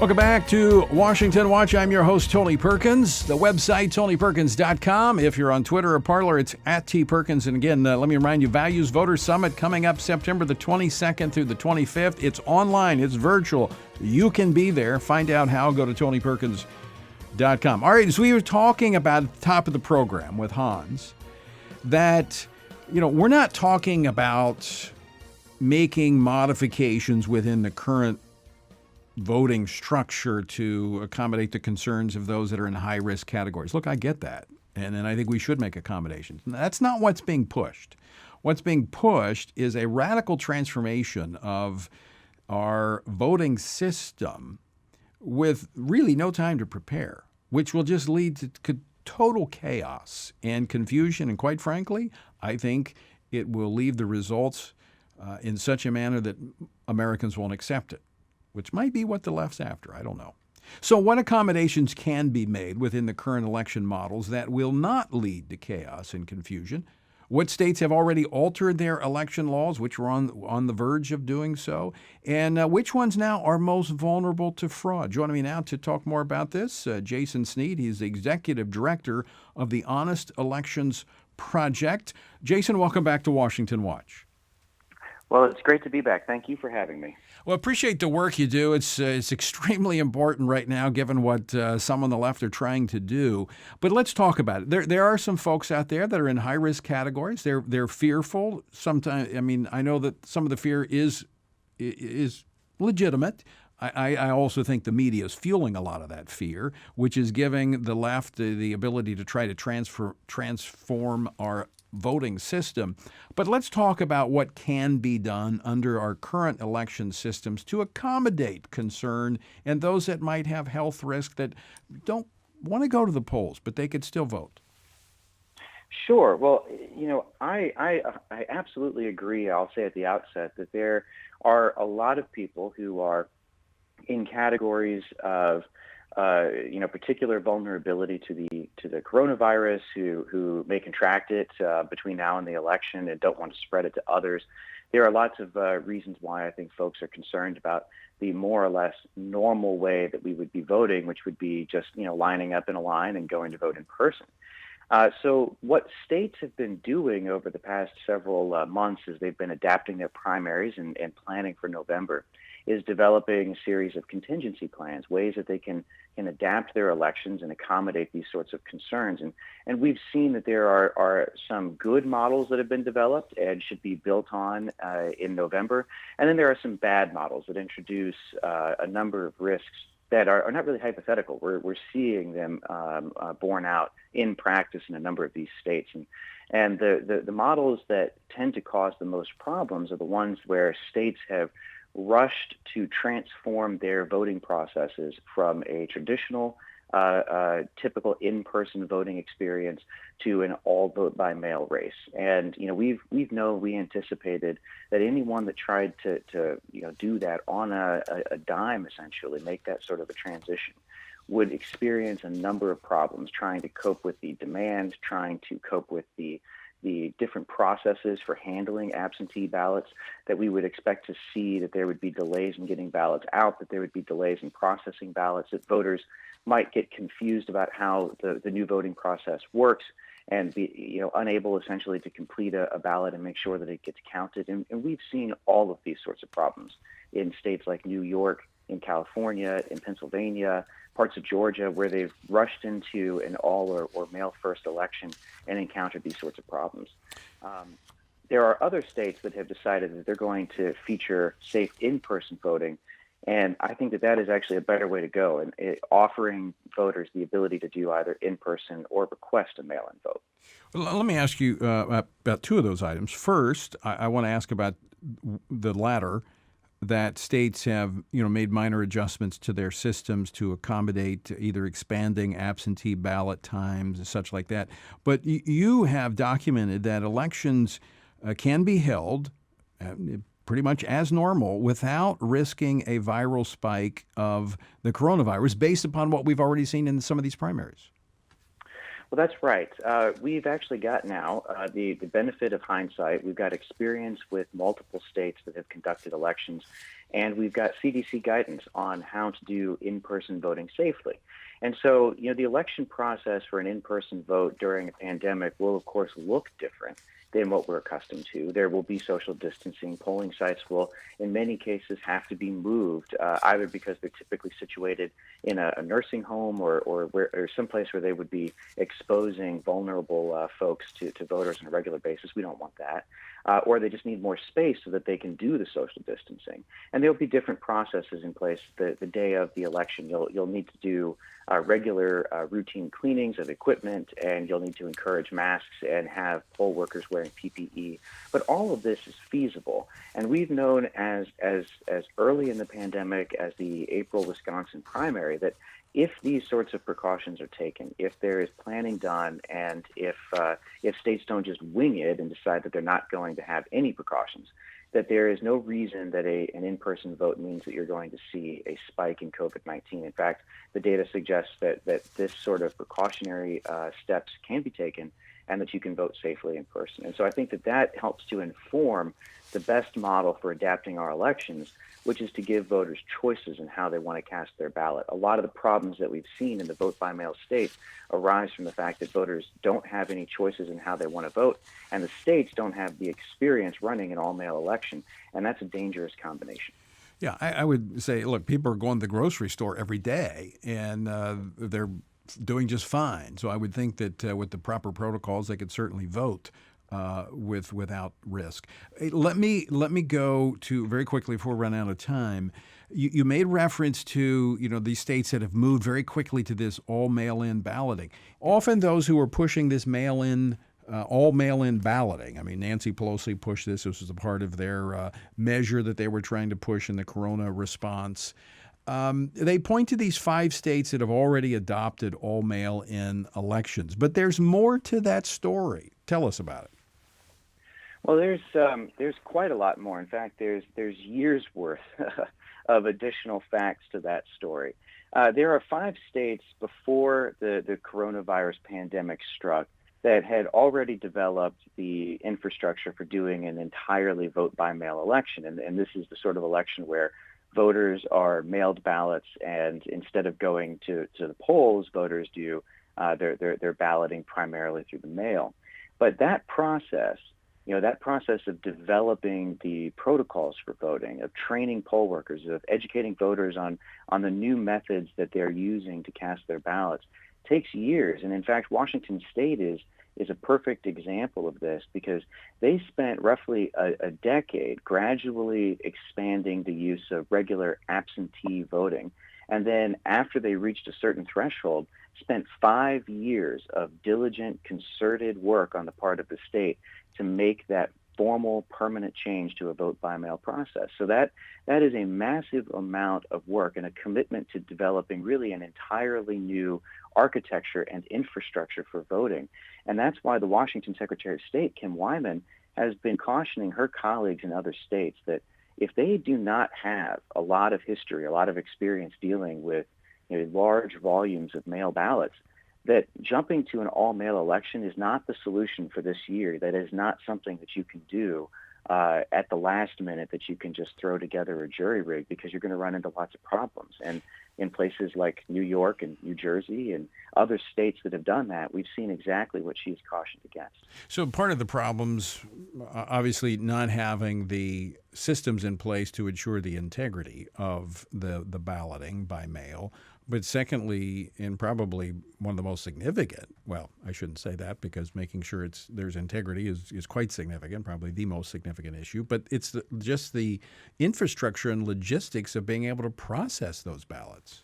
Welcome back to Washington Watch. I'm your host, Tony Perkins. The website, TonyPerkins.com. If you're on Twitter or Parler, it's at @TPerkins. And again, let me remind you, Values Voter Summit coming up September the 22nd through the 25th. It's online. It's virtual. You can be there. Find out how. Go to TonyPerkins.com. All right, so we were talking about at the top of the program with Hans that, we're not talking about making modifications within the current voting structure to accommodate the concerns of those that are in high-risk categories. Look, I get that, and I think we should make accommodations. That's not what's being pushed. What's being pushed is a radical transformation of our voting system with really no time to prepare, which will just lead to total chaos and confusion, and quite frankly, I think it will leave the results in such a manner that Americans won't accept it, which might be what the left's after. I don't know. So what accommodations can be made within the current election models that will not lead to chaos and confusion? What states have already altered their election laws, which were on the verge of doing so? And which ones now are most vulnerable to fraud? Joining me now to talk more about this, Jason Snead. He's the executive director of the Honest Elections Project. Jason, welcome back to Washington Watch. Well, it's great to be back. Thank you for having me. Well, I appreciate the work you do. It's extremely important right now, given what some on the left are trying to do. But let's talk about it. There are some folks out there that are in high-risk categories. They're fearful. Sometimes, I know that some of the fear is legitimate. I also think the media is fueling a lot of that fear, which is giving the left the ability to try to transform our voting system. But let's talk about what can be done under our current election systems to accommodate concern and those that might have health risk that don't want to go to the polls, but they could still vote. Sure. Well, I absolutely agree. I'll say at the outset that there are a lot of people who are in categories of particular vulnerability to the coronavirus, who may contract it between now and the election and don't want to spread it to others. There are lots of reasons why I think folks are concerned about the more or less normal way that we would be voting, which would be just lining up in a line and going to vote in person. So what states have been doing over the past several months as they've been adapting their primaries and planning for November is developing a series of contingency plans, ways that they can adapt their elections and accommodate these sorts of concerns. And we've seen that there are some good models that have been developed and should be built on in November. And then there are some bad models that introduce a number of risks that are not really hypothetical. We're seeing them borne out in practice in a number of these states. And the models that tend to cause the most problems are the ones where states have rushed to transform their voting processes from a traditional, typical in-person voting experience to an all-vote-by-mail race. And we anticipated that anyone that tried to do that on a dime, essentially, make that sort of a transition, would experience a number of problems trying to cope with the demand, trying to cope with the different processes for handling absentee ballots, that we would expect to see that there would be delays in getting ballots out, that there would be delays in processing ballots, that voters might get confused about how the new voting process works and be unable essentially to complete a ballot and make sure that it gets counted. And we've seen all of these sorts of problems in states like New York, in California, in Pennsylvania, parts of Georgia, where they've rushed into an all or mail first election and encountered these sorts of problems. There are other states that have decided that they're going to feature safe in-person voting, and I think that is actually a better way to go, and offering voters the ability to do either in-person or request a mail-in vote. Well, let me ask you about two of those items. First, I want to ask about the latter, that states have made minor adjustments to their systems to accommodate either expanding absentee ballot times and such like that. But you have documented that elections can be held pretty much as normal without risking a viral spike of the coronavirus based upon what we've already seen in some of these primaries. Well, that's right. We've actually got now the benefit of hindsight. We've got experience with multiple states that have conducted elections, and we've got CDC guidance on how to do in-person voting safely. And so, the election process for an in-person vote during a pandemic will, of course, look different than what we're accustomed to. There will be social distancing. Polling sites will, in many cases, have to be moved, either because they're typically situated in a nursing home or someplace where they would be exposing vulnerable folks to voters on a regular basis. We don't want that. Or they just need more space so that they can do the social distancing. And there'll be different processes in place the day of the election. You'll need to do regular routine cleanings of equipment, and you'll need to encourage masks and have poll workers wearing PPE. But all of this is feasible. And we've known as early in the pandemic as the April Wisconsin primary that if these sorts of precautions are taken, if there is planning done, and if states don't just wing it and decide that they're not going to have any precautions, that there is no reason that an in-person vote means that you're going to see a spike in COVID-19. In fact, the data suggests that this sort of precautionary steps can be taken and that you can vote safely in person. And so I think that helps to inform the best model for adapting our elections, which is to give voters choices in how they want to cast their ballot. A lot of the problems that we've seen in the vote-by-mail states arise from the fact that voters don't have any choices in how they want to vote, and the states don't have the experience running an all-mail election, and that's a dangerous combination. Yeah, I would say, look, people are going to the grocery store every day, and they're doing just fine. So I would think that with the proper protocols, they could certainly vote without risk. Hey, let me go to very quickly before we run out of time. You made reference to these states that have moved very quickly to this all mail-in balloting. Often those who are pushing this all mail-in balloting. I mean, Nancy Pelosi pushed this. This was a part of their measure that they were trying to push in the corona response. They point to these 5 states that have already adopted all mail-in elections, but there's more to that story. Tell us about it. Well, there's quite a lot more. In fact, there's years worth of additional facts to that story. There are 5 states before the coronavirus pandemic struck that had already developed the infrastructure for doing an entirely vote-by-mail election, and this is the sort of election where voters are mailed ballots, and instead of going to the polls, voters do their balloting primarily through the mail. But that process of developing the protocols for voting, of training poll workers, of educating voters on the new methods that they're using to cast their ballots, takes years. And in fact, Washington State is a perfect example of this because they spent roughly a decade gradually expanding the use of regular absentee voting. And then after they reached a certain threshold, spent 5 years of diligent, concerted work on the part of the state to make that formal, permanent change to a vote-by-mail process. So that is a massive amount of work and a commitment to developing really an entirely new architecture and infrastructure for voting. And that's why the Washington Secretary of State, Kim Wyman, has been cautioning her colleagues in other states that if they do not have a lot of history, a lot of experience dealing with large volumes of mail ballots, that jumping to an all-mail election is not the solution for this year. That is not something that you can do at the last minute, that you can just throw together a jury rig, because you're going to run into lots of problems. And in places like New York and New Jersey and other states that have done that, we've seen exactly what she's cautioned against. So part of the problems, obviously, not having the systems in place to ensure the integrity of the balloting by mail. But secondly, and probably one of the most significant, well, I shouldn't say that, because making sure there's integrity is quite significant, probably the most significant issue. But it's just the infrastructure and logistics of being able to process those ballots.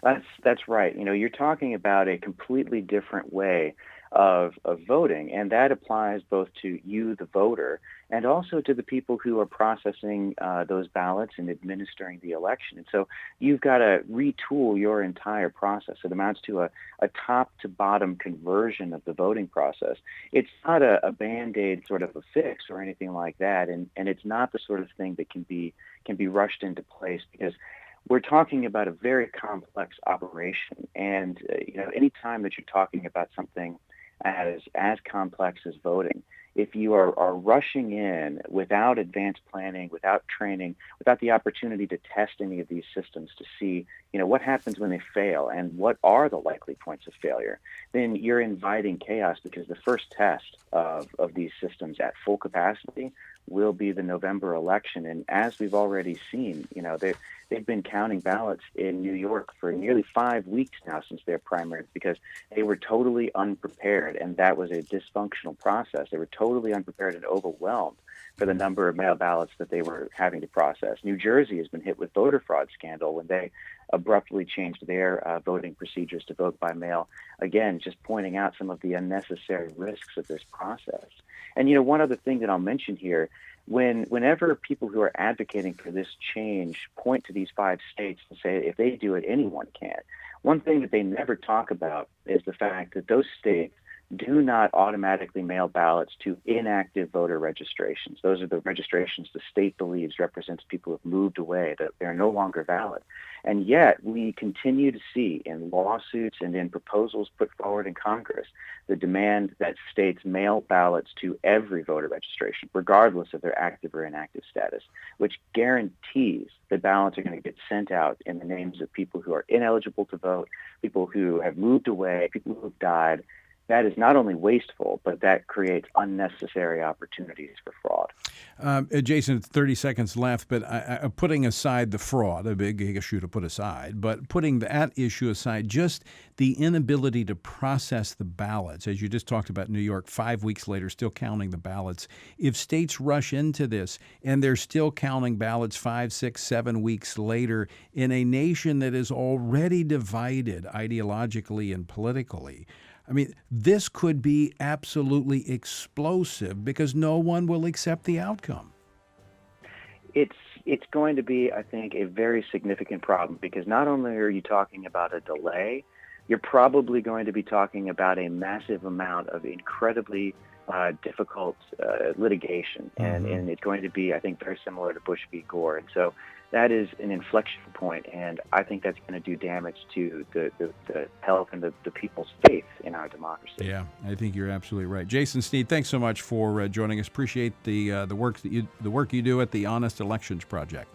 That's right. You're talking about a completely different way of voting, and that applies both to you, the voter, and also to the people who are processing those ballots and administering the election. And so you've got to retool your entire process. It amounts to a top-to-bottom conversion of the voting process. It's not a Band-Aid sort of a fix or anything like that, and it's not the sort of thing that can be rushed into place, because we're talking about a very complex operation. And, any time that you're talking about something as complex as voting, if you are rushing in without advanced planning, without training, without the opportunity to test any of these systems to see, what happens when they fail and what are the likely points of failure, then you're inviting chaos, because the first test of these systems at full capacity will be the November election. And as we've already seen, they've been counting ballots in New York for nearly 5 weeks now since their primaries, because they were totally unprepared, and that was a dysfunctional process. They were totally unprepared and overwhelmed for the number of mail ballots that they were having to process. New Jersey has been hit with voter fraud scandal when they abruptly changed their voting procedures to vote by mail. Again, just pointing out some of the unnecessary risks of this process. And, one other thing that I'll mention here, whenever people who are advocating for this change point to these 5 states and say, if they do it, anyone can. One thing that they never talk about is the fact that those states do not automatically mail ballots to inactive voter registrations. Those are the registrations the state believes represents people who have moved away, that they're no longer valid. And yet we continue to see in lawsuits and in proposals put forward in Congress the demand that states mail ballots to every voter registration, regardless of their active or inactive status, which guarantees that ballots are going to get sent out in the names of people who are ineligible to vote, people who have moved away, people who have died. That is not only wasteful, but that creates unnecessary opportunities for fraud. Jason, 30 seconds left, but putting aside the fraud, a big issue to put aside, but putting that issue aside, just the inability to process the ballots, as you just talked about New York, 5 weeks later, still counting the ballots. If states rush into this and they're still counting ballots 5, 6, 7 weeks later in a nation that is already divided ideologically and politically, I mean, this could be absolutely explosive because no one will accept the outcome. It's going to be, I think, a very significant problem, because not only are you talking about a delay, you're probably going to be talking about a massive amount of incredibly difficult litigation. Mm-hmm. And it's going to be, I think, very similar to Bush v. Gore. And so that is an inflection point, and I think that's going to do damage to the health and the people's faith in our democracy. Yeah, I think you're absolutely right. Jason Snead, thanks so much for joining us. Appreciate the work you do at the Honest Elections Project.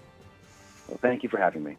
Well, thank you for having me.